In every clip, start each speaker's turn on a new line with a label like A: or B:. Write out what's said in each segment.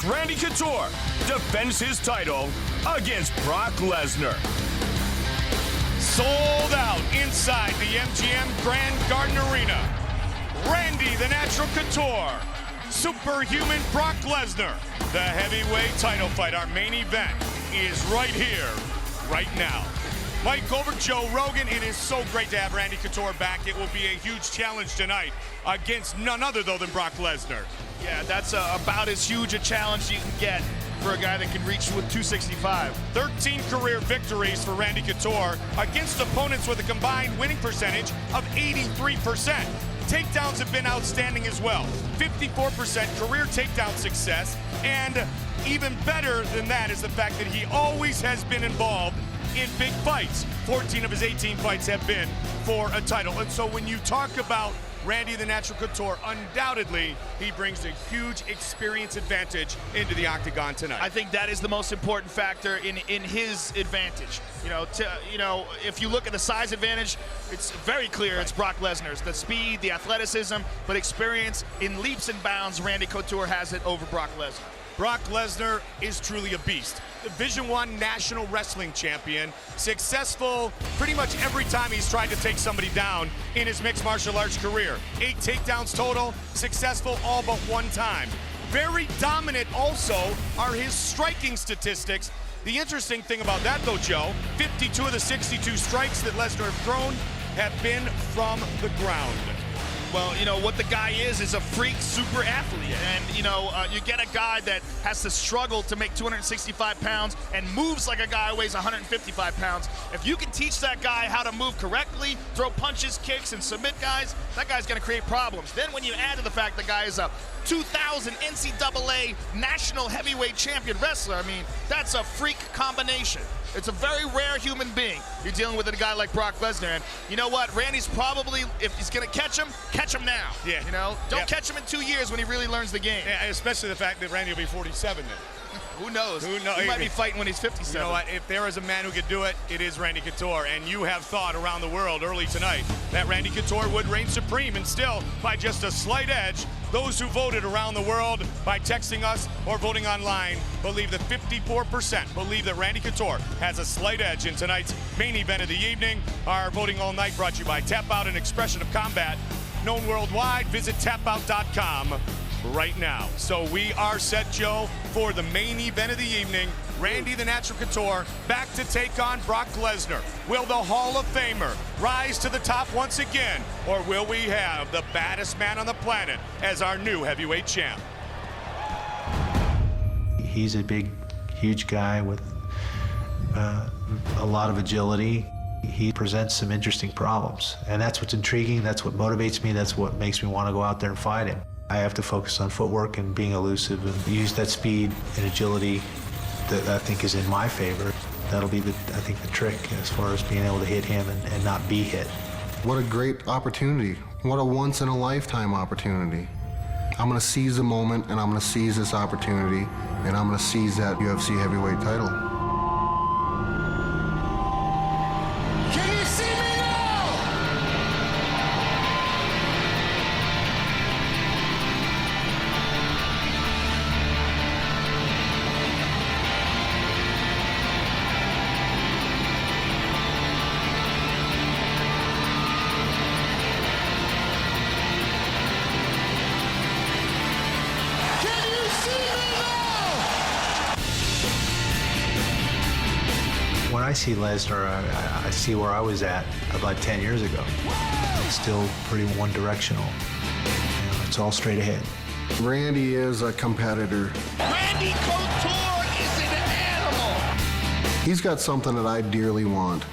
A: Randy Couture defends his title against Brock Lesnar. Sold out inside the MGM Grand Garden Arena. Randy the Natural Couture, superhuman Brock Lesnar. The heavyweight title fight, our main event, is right here, right now. Mike over Joe Rogan, it is so great to have Randy Couture back. It will be a huge challenge tonight against none other, though, than Brock Lesnar.
B: Yeah, that's about as huge a challenge you can get for a guy that can reach with 265.
A: 13 career victories for Randy Couture against opponents with a combined winning percentage of 83%. Takedowns have been outstanding as well. 54% career takedown success, and even better than that is the fact that he always has been involved in big fights. 14 of his 18 fights have been for a title. And so when you talk about Randy the Natural Couture, undoubtedly he brings a huge experience advantage into the octagon tonight.
B: I think that is the most important factor in his advantage. If you look at the size advantage, it's very clear it's Brock Lesnar's. The speed, the athleticism, but experience in leaps and bounds, Randy Couture has it over Brock Lesnar.
A: Brock Lesnar is truly a beast. Division I National Wrestling Champion, successful pretty much every time he's tried to take somebody down in his mixed martial arts career. 8 takedowns total, successful all but one time. Very dominant also are his striking statistics. The interesting thing about that though, Joe, 52 of the 62 strikes that Lesnar have thrown have been from the ground.
B: Well, what the guy is a freak super athlete. And, you get a guy that has to struggle to make 265 pounds and moves like a guy who weighs 155 pounds. If you can teach that guy how to move correctly, throw punches, kicks, and submit guys, that guy's going to create problems. Then when you add to the fact the guy is a 2000 NCAA national heavyweight champion wrestler, I mean, that's a freak combination. It's a very rare human being. You're dealing with a guy like Brock Lesnar, and you know what? Randy's probably, if he's gonna catch him now.
A: Yeah.
B: Don't catch him in 2 years when he really learns the game.
A: Yeah, especially the fact that Randy will be 47 then.
B: Who knows?
A: Who knows?
B: He might be fighting when he's 57.
A: You know what? If there is a man who could do it, it is Randy Couture. And you have thought around the world early tonight that Randy Couture would reign supreme, and still, by just a slight edge, those who voted around the world by texting us or voting online believe that 54% believe that Randy Couture has a slight edge in tonight's main event of the evening. Our voting all night brought to you by Tap Out, an expression of combat known worldwide. Visit tapout.com right now. So we are set, Joe, for the main event of the evening. Randy the Natural Couture back to take on Brock Lesnar. Will the Hall of Famer rise to the top once again, or will we have the baddest man on the planet as our new heavyweight champ?
C: He's a big, huge guy with a lot of agility. He presents some interesting problems, and that's what's intriguing, that's what motivates me, that's what makes me want to go out there and fight him. I have to focus on footwork and being elusive and use that speed and agility that I think is in my favor. That'll be, I think, the trick as far as being able to hit him and not be hit.
D: What a great opportunity. What a once-in-a-lifetime opportunity. I'm going to seize the moment, and I'm going to seize this opportunity, and I'm going to seize that UFC heavyweight title.
E: Can you see me now? Can you see me now?
C: When I see Lesnar, I see where I was at about 10 years ago. It's still pretty one-directional. It's all straight ahead.
D: Randy is a competitor.
E: Randy Couture is an animal.
D: He's got something that I dearly want.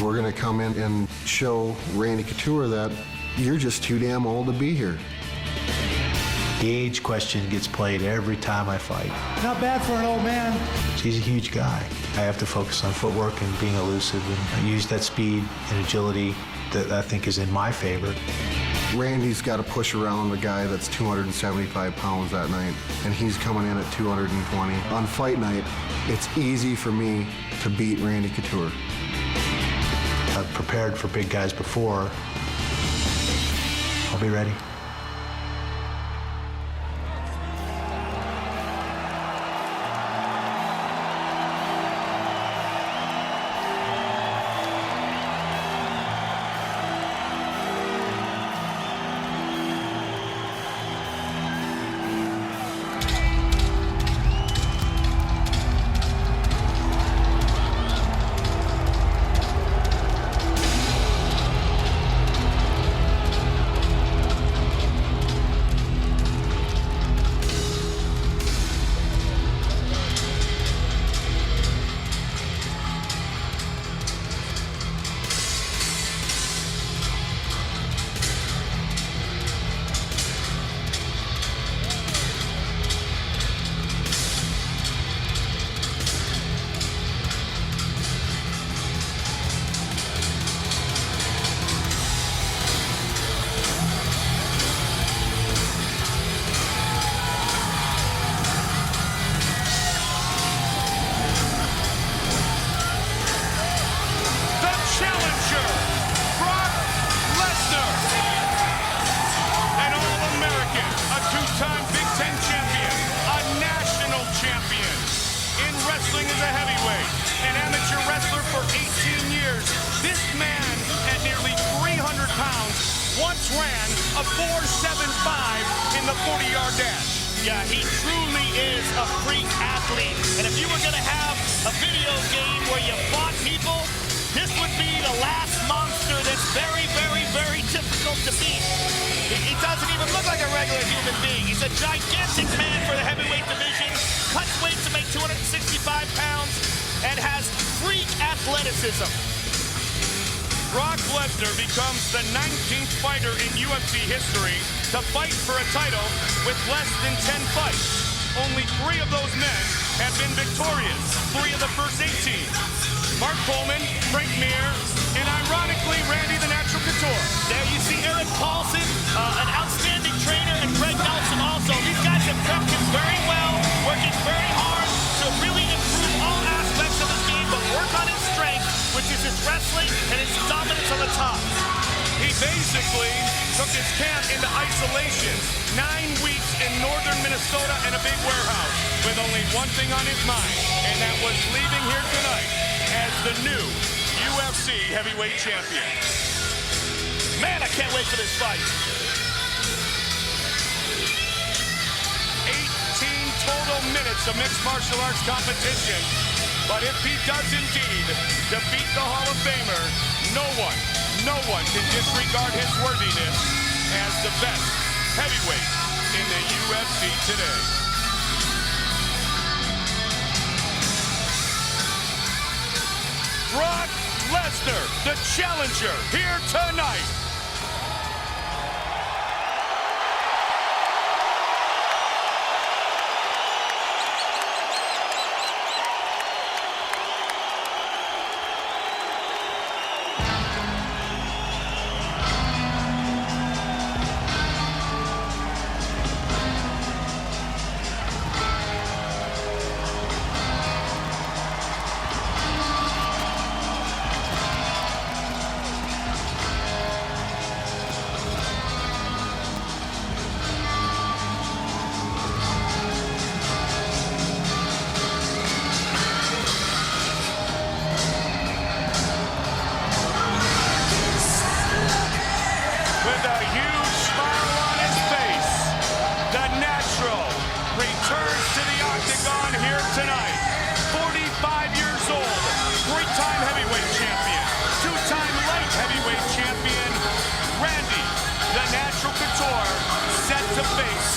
D: We're going to come in and show Randy Couture that you're just too damn old to be here.
C: The age question gets played every time I fight.
F: Not bad for an old man.
C: He's a huge guy. I have to focus on footwork and being elusive and use that speed and agility that I think is in my favor.
D: Randy's got to push around a guy that's 275 pounds that night, and he's coming in at 220. On fight night, it's easy for me to beat Randy Couture.
C: I've prepared for big guys before. I'll be ready.
A: 4.75 in the 40-yard dash.
B: Yeah, he truly is a freak athlete. And if you were going to have a video game where you fought people, this would be the last monster that's very, very, very difficult to beat. He doesn't even look like a regular human being. He's a gigantic man for the heavyweight division, cuts weight to make 265 pounds, and has freak athleticism.
A: Brock Lesnar becomes the 19th fighter in UFC history to fight for a title with less than 10 fights. Only 3 of those men have been victorious, 3 of the first 18. Mark Coleman, Frank Mir, and ironically, Randy the Natural Couture.
B: There you see Eric Paulson, an outstanding trainer, and Greg Nelson also. These guys have prepped him very well, working very hard to really improve all aspects of his game, but work on his strength, which is his wrestling and his dominance on the top.
A: He basically took his camp into isolation, 9 weeks in northern Minnesota in a big warehouse with only one thing on his mind, and that was leaving here tonight as the new UFC heavyweight champion.
B: Man, I can't wait for this fight.
A: 18 total minutes of mixed martial arts competition, but if he does indeed defeat the Hall of Famer, no one can disregard his worthiness as the best heavyweight in the UFC today. Brock Lesnar, the challenger, here tonight.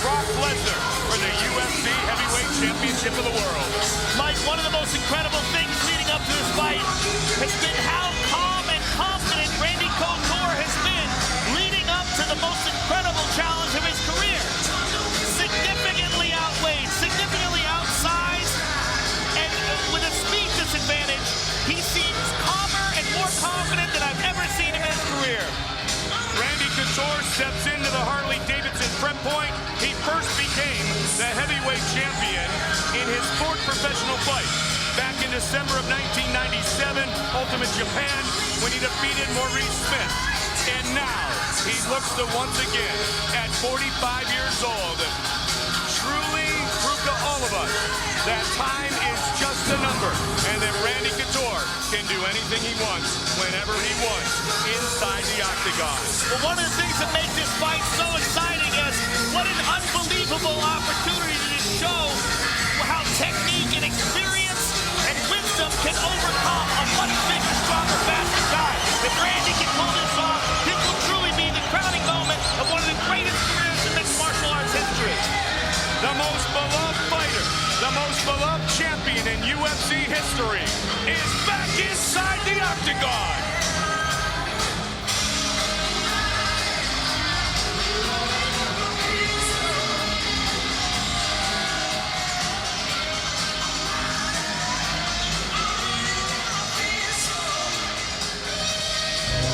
A: Brock Lesnar for the UFC Heavyweight Championship of the world.
B: Mike, one of the most incredible things leading up to this fight has been how calm and confident Randy Couture has been leading up to the most incredible challenge of his career. Significantly outweighed, significantly outsized, and with a speed disadvantage, he seems calmer and more confident than I've ever seen him in his career.
A: Randy Couture steps into the Harley-Davidson prep point. He first became the heavyweight champion in his 4th professional fight back in December of 1997, Ultimate Japan, when he defeated Maurice Smith. And now he looks to once again, at 45 years old, truly prove to all of us that time is just a number and that Randy Couture can do anything he wants whenever he wants inside the octagon.
B: Well, one of the things that makes this fight so exciting is what an unbelievable opportunity to show how technique and experience and wisdom can overcome a much bigger, stronger, faster guy. If Randy can pull this off, this will truly be the crowning moment of one of the greatest careers in mixed martial arts history.
A: The most beloved fighter, the most beloved champion in UFC history is back inside the octagon.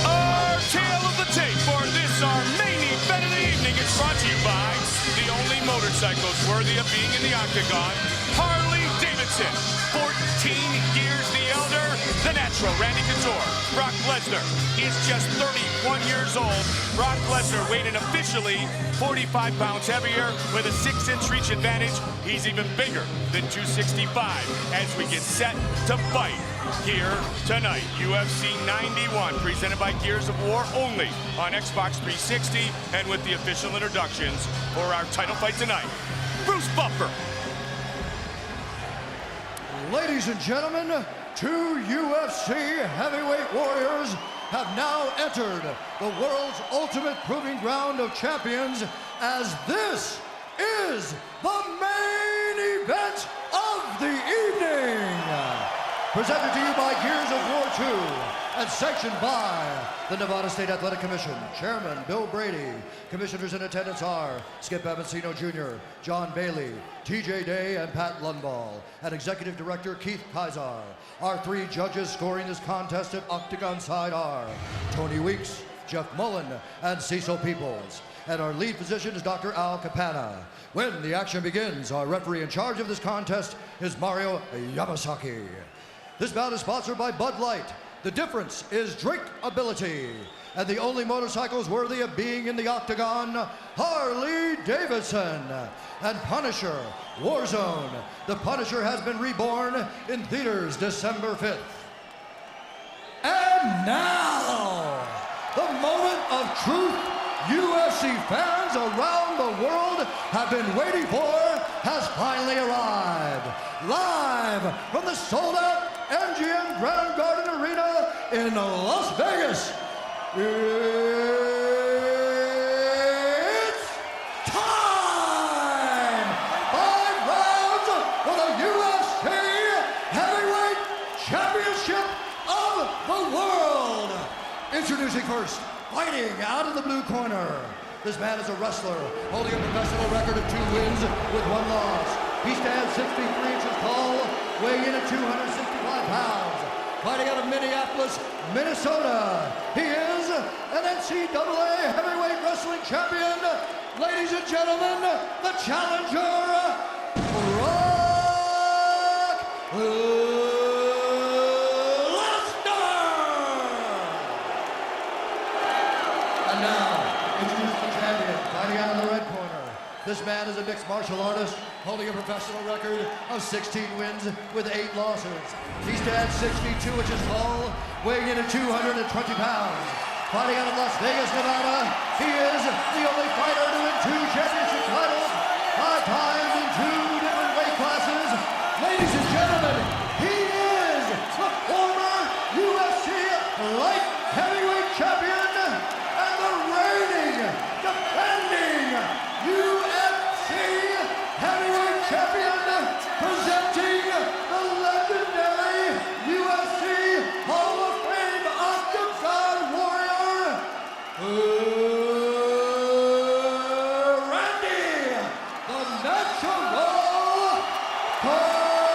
A: Our tale of the tape for this, our main event of the evening, is brought to you by the only motorcycles worthy of being in the octagon, Harley-Davidson. 14 years the elder, the natural. intro, Randy Couture, Brock Lesnar. He's just 31 years old. Brock Lesnar weighed in officially 45 pounds heavier with a 6-inch reach advantage. He's even bigger than 265 as we get set to fight here tonight. UFC 91, presented by Gears of War, only on Xbox 360, and with the official introductions for our title fight tonight. Bruce Buffer.
F: Ladies and gentlemen, 2 UFC heavyweight warriors have now entered the world's ultimate proving ground of champions, as this is the main event of the evening. Presented to you by Gears of War 2 and sanctioned by the Nevada State Athletic Commission. Chairman Bill Brady. Commissioners in attendance are Skip Avancino Jr., John Bailey, TJ Day, and Pat Lundball. And Executive Director Keith Kaiser. Our 3 judges scoring this contest at Octagon side are Tony Weeks, Jeff Mullen, and Cecil Peoples. And our lead physician is Dr. Al Capana. When the action begins, our referee in charge of this contest is Mario Yamasaki. This bout is sponsored by Bud Light. The difference is drinkability. And the only motorcycles worthy of being in the octagon, Harley Davidson. And Punisher, Warzone. The Punisher has been reborn in theaters December 5th. And now, the moment of truth UFC fans around the world have been waiting for has finally arrived. Live from the sold-out MGM Grand Garden Arena in Las Vegas. It's time! 5 rounds for the UFC Heavyweight Championship of the world. Introducing first, fighting out of the blue corner. This man is a wrestler, holding a professional record of 2 wins with 1 loss. He stands 63 inches tall, weighing in at 265 pounds. Fighting out of Minneapolis, Minnesota, he is an NCAA heavyweight wrestling champion. Ladies and gentlemen, the challenger, Brock Lesnar! And now, introduce the champion, fighting out of the red corner. This man is a mixed martial artist, holding a professional record of 16 wins with 8 losses. He stands 6 feet 2 inches tall, weighing in at 220 pounds. Fighting out of Las Vegas, Nevada, he is the only fighter to win 2 championship titles, 5 times in 2 different weight classes. Ladies and gentlemen, he is the former UFC light heavyweight champion and the reigning, defending UFC heavyweight champion, presenting the legendary UFC Hall of Fame Octagon Warrior, Randy, the Natural Couture.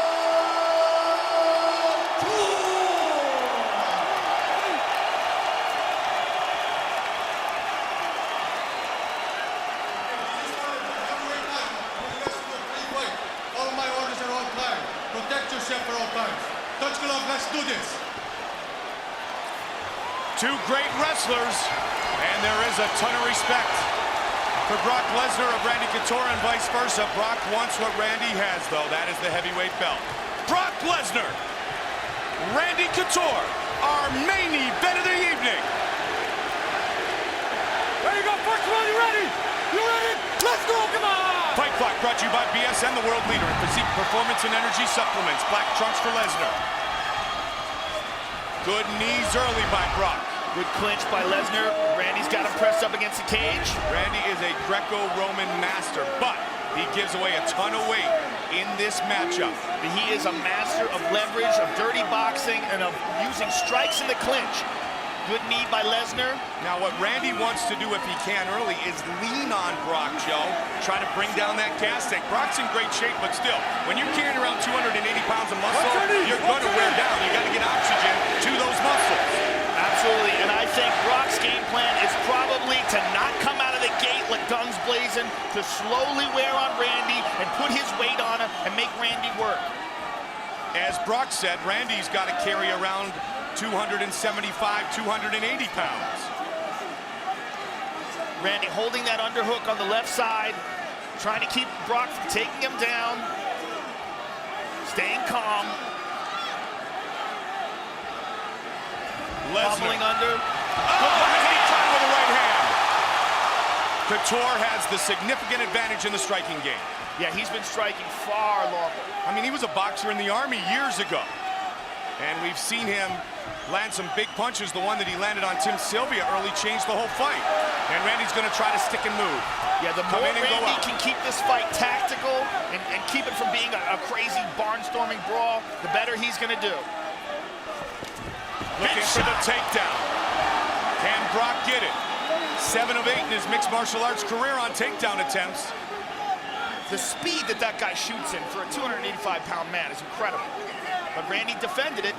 G: Follow my orders at all times. Protect yourself at all times. Touch glove, let's do this.
A: 2 great wrestlers, and there is a ton of respect for Brock Lesnar of Randy Couture and vice versa. Brock wants what Randy has, though. That is the heavyweight belt. Brock Lesnar, Randy Couture, our main event of the evening.
F: There you go, first one, you ready? You ready? Let's go, come on!
A: Fight Clock brought to you by BSN, the world leader in physique, performance, and energy supplements. Black trunks for Lesnar. Good knees early by Brock.
B: Good clinch by Lesnar. Randy's got him pressed up against the cage.
A: Randy is a Greco-Roman master, but he gives away a ton of weight in this matchup.
B: He is a master of leverage, of dirty boxing, and of using strikes in the clinch. Good knee by Lesnar.
A: Now what Randy wants to do if he can early is lean on Brock, Joe. Try to bring down that gas tank. Brock's in great shape, but still, when you're carrying around 280 pounds of muscle, you're going to wear down. You got to get oxygen to those muscles.
B: Absolutely, and I think Brock's game plan is probably to not come out of the gate like guns blazing, to slowly wear on Randy and put his weight on him and make Randy work.
A: As Brock said, Randy's got to carry around 275, 280 pounds.
B: Randy holding that underhook on the left side, trying to keep Brock from taking him down, staying calm.
A: Lesnar.
B: Bubbling under.
A: Anytime with the right hand. Couture has the significant advantage in the striking game.
B: Yeah, he's been striking far longer.
A: I mean, he was a boxer in the Army years ago. And we've seen him land some big punches. The one that he landed on Tim Sylvia early changed the whole fight. And Randy's going to try to stick and move.
B: Yeah, the more Randy can keep this fight tactical and keep it from being a crazy barnstorming brawl, the better he's going to do.
A: Looking for the takedown. Can Brock get it? 7 of 8 in his mixed martial arts career on takedown attempts.
B: The speed that guy shoots in for a 285-pound man is incredible. But Randy defended it.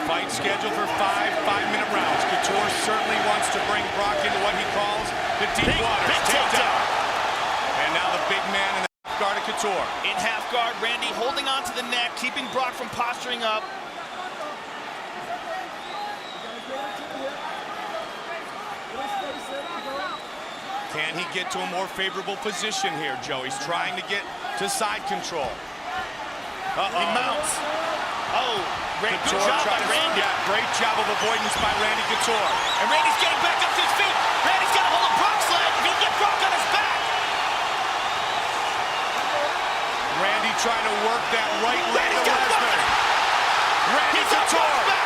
A: Fight scheduled for 5 5-minute rounds. Couture certainly wants to bring Brock into what he calls the deep waters.
B: Big takedown.
A: And now the big man in the half guard of Couture.
B: In half guard, Randy holding on to the neck, keeping Brock from posturing up.
A: Can he get to a more favorable position here, Joe? He's trying to get to side control.
B: He mounts. Oh, great
A: Couture
B: job by Randy.
A: Yeah, great job of avoidance by Randy Couture.
B: And Randy's getting back up to his feet. Randy's got a hold of Brock's leg. If he can get Brock on his back.
A: Randy trying to work that right leg
B: Randy's
A: to
B: got
A: Lesnar. Randy
B: He's got
A: Couture.
B: Brock's back.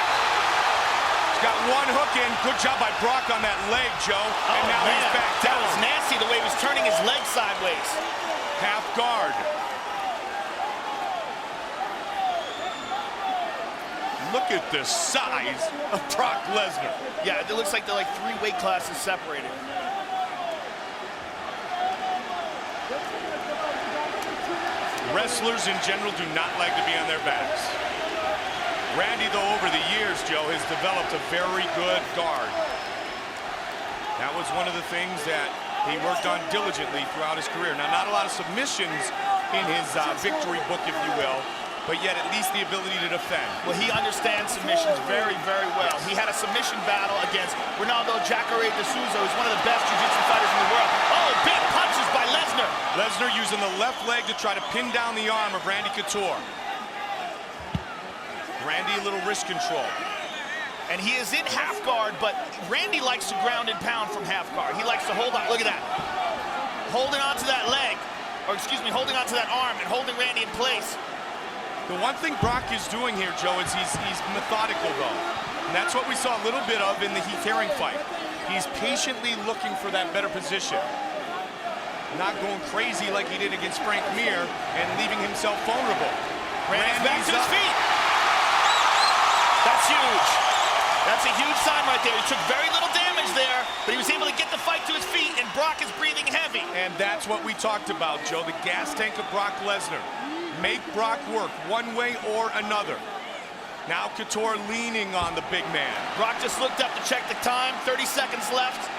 A: Got one hook in. Good job by Brock on that leg, Joe. And now he's back down.
B: That was nasty the way he was turning his leg sideways.
A: Half guard. Look at the size of Brock Lesnar.
B: Yeah, it looks like they're like 3 weight classes separated.
A: Wrestlers in general do not like to be on their backs. Randy, though, over the years, Joe, has developed a very good guard. That was one of the things that he worked on diligently throughout his career. Now, not a lot of submissions in his victory book, if you will, but yet at least the ability to defend.
B: Well, he understands submissions very, very well. He had a submission battle against Ronaldo Jacare de Souza, who's one of the best jiu-jitsu fighters in the world. Oh, big punches by Lesnar.
A: Lesnar using the left leg to try to pin down the arm of Randy Couture. Randy, a little wrist control.
B: And he is in half guard, but Randy likes to ground and pound from half guard. He likes to hold on. Look at that. Holding on to that leg, or excuse me, holding on to that arm and holding Randy in place.
A: The one thing Brock is doing here, Joe, is he's methodical, though. And that's what we saw a little bit of in the Heath Herring fight. He's patiently looking for that better position. Not going crazy like he did against Frank Mir and leaving himself vulnerable.
B: Randy's back to his feet. That's huge. That's a huge sign right there. He took very little damage there, but he was able to get the fight to his feet, and Brock is breathing heavy.
A: And that's what we talked about, Joe, the gas tank of Brock Lesnar. Make Brock work one way or another. Now Couture leaning on the big man.
B: Brock just looked up to check the time. 30 seconds left.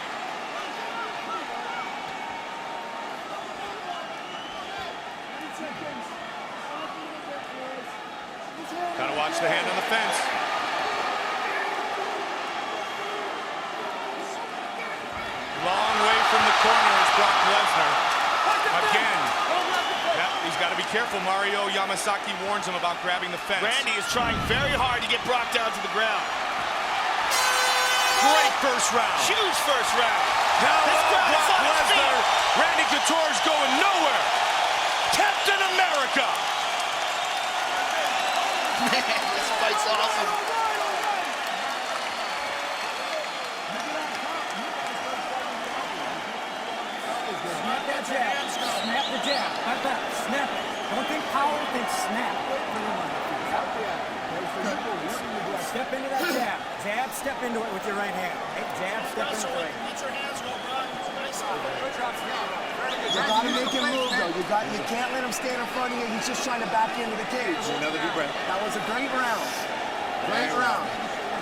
A: Gotta watch the hand on the fence. Long way from the corner is Brock Lesnar. Again. He's got to be careful. Mario Yamasaki warns him about grabbing the fence.
B: Randy is trying very hard to get Brock down to the ground.
A: Great first round.
B: Huge first round.
A: Hello, Brock Lesnar. Randy Couture's going nowhere. Captain America.
B: Man, this fight's awesome.
H: Snap the jab. Not that. Snap it. Don't think power, think snap. Step into that jab. Jab, step into it with your right hand. Hey, jab, step into the right hand.
I: You gotta make him move though. You can't let him stand in front of you. He's just trying to back into the cage.
G: Another deep breath.
I: That was a great round.
G: Great round.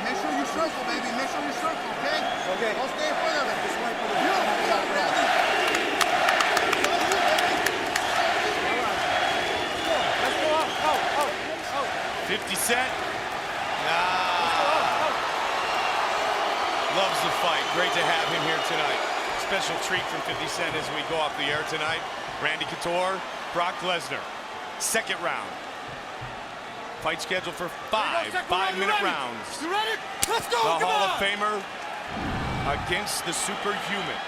G: Make sure you circle, baby. Make sure you circle, okay?
I: Okay.
G: Don't stay in front of him.
I: Just wait for the
G: You,
A: special treat from 50 Cent as we go off the air tonight. Randy Couture, Brock Lesnar. Second round. Fight scheduled for 5-minute rounds.
F: You ready? Let's go!
A: The Hall of Famer against the superhuman.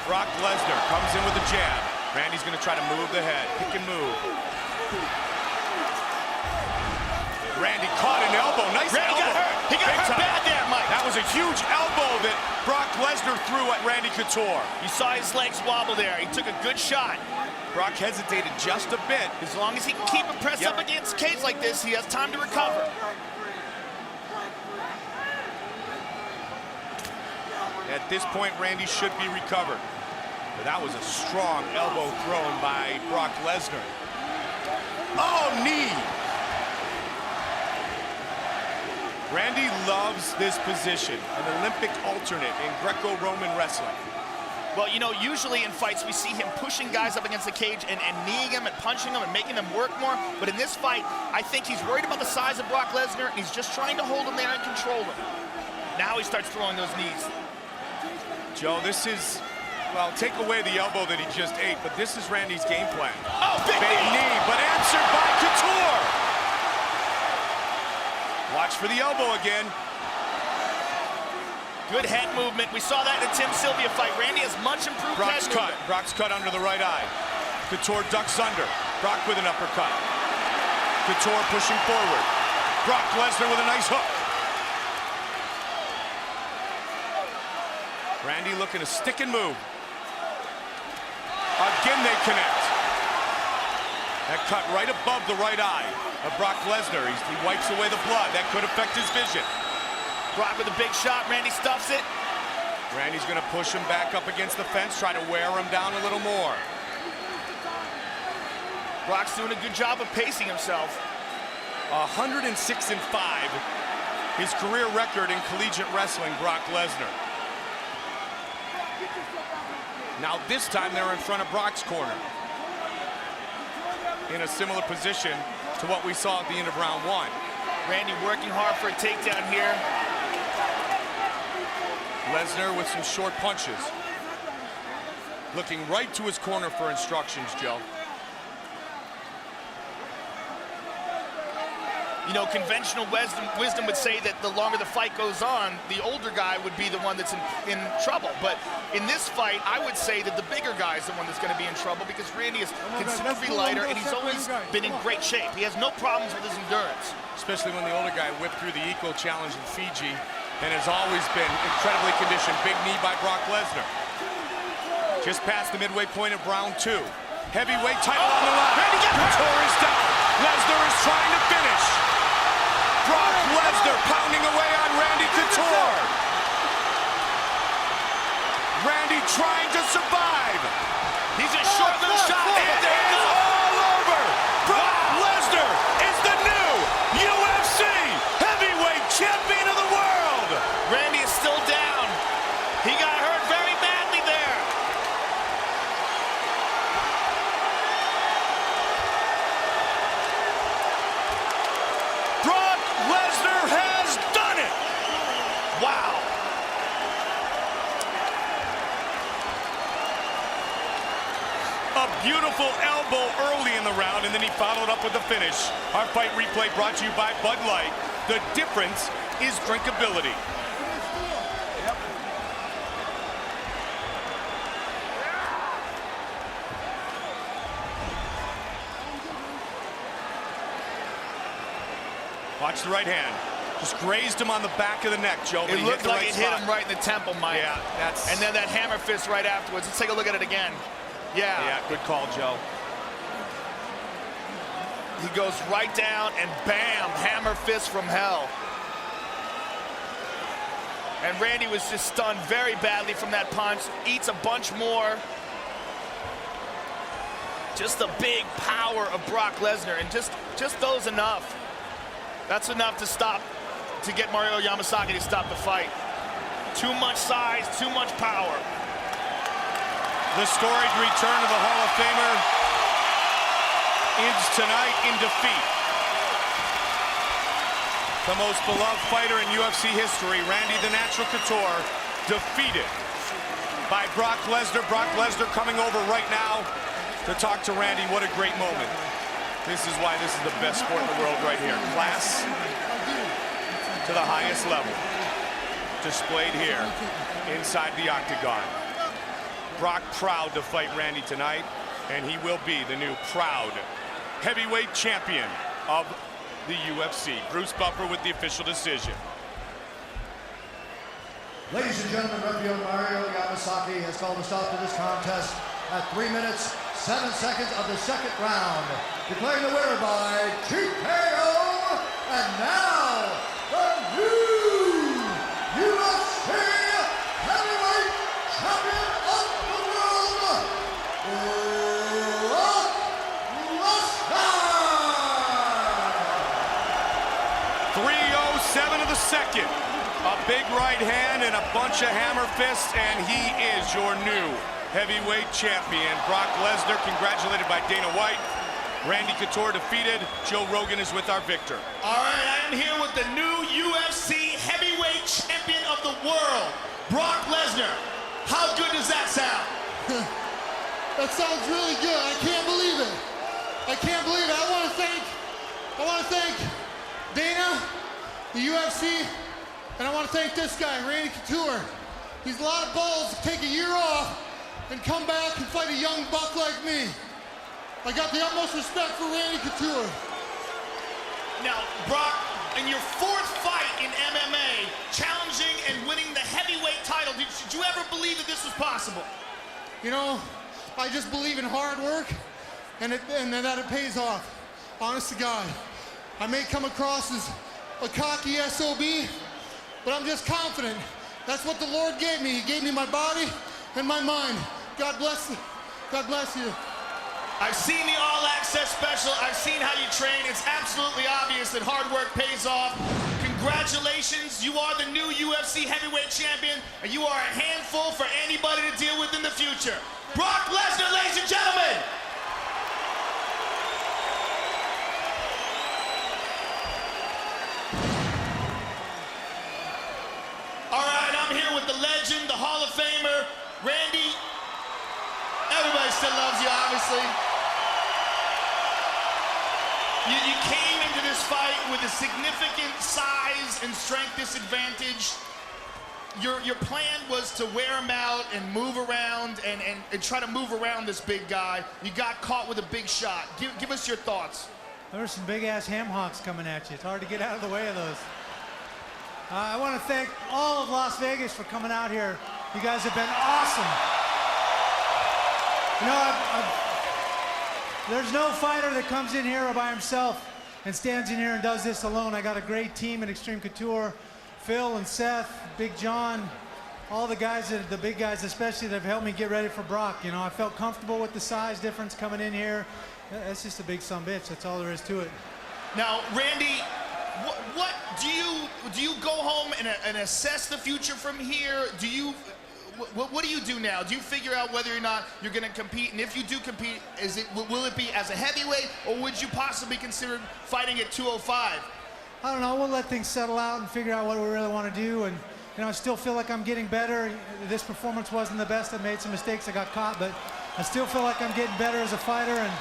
A: Brock Lesnar comes in with a jab. Randy's going to try to move the head. Pick and move. Randy caught an elbow. Nice
B: Randy
A: elbow.
B: got hurt. He got hurt bad there, Mike.
A: That was a huge elbow that Brock Lesnar threw at Randy Couture.
B: You saw his legs wobble there. He took a good shot.
A: Brock hesitated just a bit.
B: As long as he can keep him pressed up against cage like this, he has time to recover.
A: At this point, Randy should be recovered. But that was a strong elbow thrown by Brock Lesnar. Oh, knee! Randy loves this position, an Olympic alternate in Greco-Roman wrestling.
B: Well, you know, usually in fights, we see him pushing guys up against the cage and kneeing them and punching them and making them work more. But in this fight, I think he's worried about the size of Brock Lesnar, and he's just trying to hold him there and control him. Now he starts throwing those knees.
A: Joe, this is, well, take away the elbow that he just ate, but this is Randy's game plan.
B: Oh, big knee!
A: But answered by Couture. Watch for the elbow again.
B: Good head movement. We saw that in the Tim Sylvia fight. Randy has much improved head movement.
A: Brock's cut under the right eye. Couture ducks under. Brock with an uppercut. Couture pushing forward. Brock Lesnar with a nice hook. Randy looking to stick and move. Again they connect. That cut right above the right eye of Brock Lesnar. He wipes away the blood. That could affect his vision.
B: Brock with a big shot. Randy stuffs it.
A: Randy's going to push him back up against the fence, try to wear him down a little more.
B: Brock's doing a good job of pacing himself.
A: 106-5, his career record in collegiate wrestling, Brock Lesnar. Now this time they're in front of Brock's corner. In a similar position to what we saw at the end of round one.
B: Randy working hard for a takedown here.
A: Lesnar with some short punches. Looking right to his corner for instructions, Joe.
B: You know, conventional wisdom would say that the longer the fight goes on, the older guy would be the one that's in trouble. But in this fight, I would say that the bigger guy is the one that's going to be in trouble because Randy is considerably lighter and he's always been in great shape. He has no problems with his endurance.
A: Especially when the older guy whipped through the Eco Challenge in Fiji and has always been incredibly conditioned. Big knee by Brock Lesnar. Just past the midway point of round two. Heavyweight title on the line.
B: Randy
A: Couture is down. Lesnar is trying to finish. Brock Lesnar pounding away on Randy Couture. Randy trying to survive.
B: He's a short little shot.
A: And it is all over. Brock Lesnar is the new UFC heavyweight champion of the world.
B: Randy is still down. He got hurt very badly there.
A: Brock Lesnar has done it.
B: Wow.
A: A beautiful elbow early in the round, and then he followed up with the finish. Our fight replay brought to you by Bud Light. The difference is drinkability. Watch the right hand. Just grazed him on the back of the neck, Joe.
B: It looked like it hit him right in the temple, Mike.
A: Yeah, that's...
B: And then that hammer fist right afterwards. Let's take a look at it again.
A: Yeah, good call, Joe.
B: He goes right down and bam, hammer fist from hell. And Randy was just stunned very badly from that punch. Eats a bunch more. Just the big power of Brock Lesnar, and just those enough. That's enough to stop, to get Mario Yamasaki to stop the fight. Too much size, too much power.
A: The storied return of the Hall of Famer ends tonight in defeat. The most beloved fighter in UFC history, Randy the Natural Couture, defeated by Brock Lesnar. Brock Lesnar coming over right now to talk to Randy. What a great moment. This is why this is the best sport in the world right here. Class to the highest level. Displayed here inside the octagon. Brock proud to fight Randy tonight, and he will be the new proud heavyweight champion of the UFC. Bruce Buffer with the official decision.
F: Ladies and gentlemen, referee Mario Yamasaki has called a stop to this contest at 3 minutes, 7 seconds of the second round, declaring the winner by TKO, and now the new UFC heavyweight champion of the world, Brock Lesnar!
A: 3:07 of the second. A big right hand and a bunch of hammer fists, and he is your new heavyweight champion. Brock Lesnar, congratulated by Dana White. Randy Couture defeated. Joe Rogan is with our victor.
B: All right, I am here with the new UFC heavyweight champion of the world, Brock Lesnar. How good does that sound?
J: That sounds really good. I can't believe it. I can't believe it. I want to thank Dana, the UFC, and I want to thank this guy, Randy Couture. He's a lot of balls to take a year off and come back and fight a young buck like me. I got the utmost respect for Randy Couture.
B: Now, Brock, in your fourth fight in MMA, challenging and winning the heavyweight title, did you ever believe that this was possible?
J: You know, I just believe in hard work and that it pays off. Honest to God. I may come across as a cocky SOB, but I'm just confident. That's what the Lord gave me. He gave me my body and my mind. God bless you. God bless you.
B: I've seen the All Access special. I've seen how you train. It's absolutely obvious that hard work pays off. Congratulations. You are the new UFC heavyweight champion, and you are a handful for anybody to deal with in the future. Brock Lesnar, ladies and gentlemen. All right, I'm here with the legend, the Hall of Famer, Randy. Everybody still loves you, obviously. You came into this fight with a significant size and strength disadvantage. Your plan was to wear him out and move around and try to move around this big guy. You got caught with a big shot. Give us your thoughts.
K: There's some big-ass ham hocks coming at you. It's hard to get out of the way of those. I want to thank all of Las Vegas for coming out here. You guys have been awesome. You know, there's no fighter that comes in here by himself and stands in here and does this alone. I got a great team at Extreme Couture. Phil and Seth, Big John, all the guys, the big guys especially, that have helped me get ready for Brock. You know, I felt comfortable with the size difference coming in here. That's just a big son-of-a-bitch. That's all there is to it.
B: Now, Randy, what do you go home and assess the future from here? What do you do now? Do you figure out whether or not you're going to compete? And if you do compete, will it be as a heavyweight, or would you possibly consider fighting at 205?
K: I don't know. We'll let things settle out and figure out what we really want to do. And you know, I still feel like I'm getting better. This performance wasn't the best. I made some mistakes. I got caught, but I still feel like I'm getting better as a fighter. And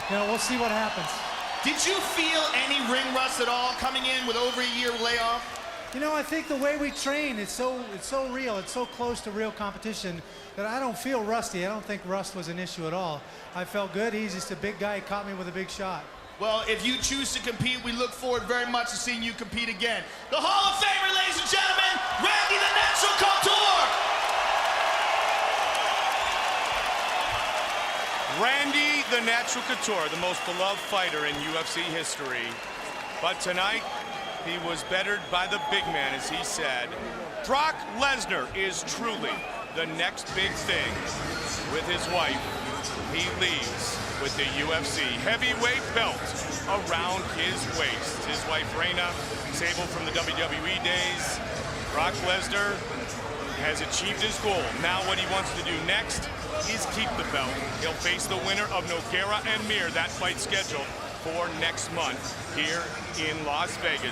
K: you know, we'll see what happens.
B: Did you feel any ring rust at all coming in with over a year layoff?
K: You know, I think the way we train, it's so real, it's so close to real competition that I don't feel rusty. I don't think rust was an issue at all. I felt good. He's just a big guy. He caught me with a big shot.
B: Well, if you choose to compete, we look forward very much to seeing you compete again. The Hall of Famer, ladies and gentlemen, Randy the Natural Couture!
A: Randy the Natural Couture, the most beloved fighter in UFC history. But tonight, he was bettered by the big man, as he said. Brock Lesnar is truly the next big thing. With his wife, he leaves with the UFC heavyweight belt around his waist. His wife, Reina, sable from the WWE days. Brock Lesnar has achieved his goal. Now what he wants to do next is keep the belt. He'll face the winner of Nogueira and Mir, that fight scheduled for next month here in Las Vegas.